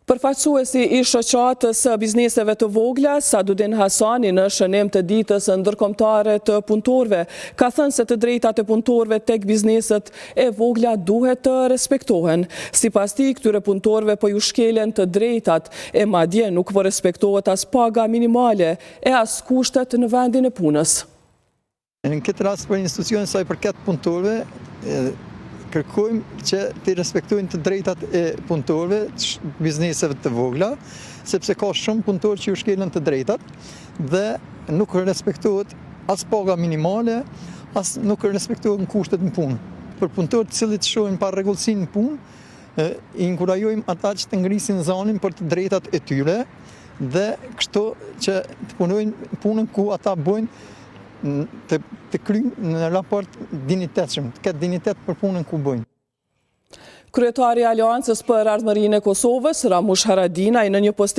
Përfaqësuesi i shoqatës së bizneseve të vogla, Sadudin Hasani, në shënim të ditës ndërkombëtare të punëtorëve, ka thënë se të drejtat e punëtorëve tek bizneset e vogla duhet të respektohen. Sipas tij, këtyre punëtorëve po ju shkelen të drejtat e madje nuk po respektohet as paga minimale e as kushtet në vendin e punës. Në këtë rast për institucionin sa i përket punëtorëve, kërkojmë që të respektojnë të drejtat e punëtorëve, bizneseve të vogla, sepse ka shumë punëtorë që ju shkelen të drejtat dhe nuk respektohet as paga minimale, as nuk respektohen kushtet në punë. Për punëtorët të cilët shohin pa rregullsinë në punë, i inkurajojmë ata që të ngrisin zanin për të drejtat e tyre dhe kështu që të punojnë punën ku ata bojnë të kryjnë në raport dinitetshëm, të ketë dinitet për punën ku bëjnë. Kryetari i Aleancës për Ardhmërinë e Kosovës, Ramush Haradinaj, në një postim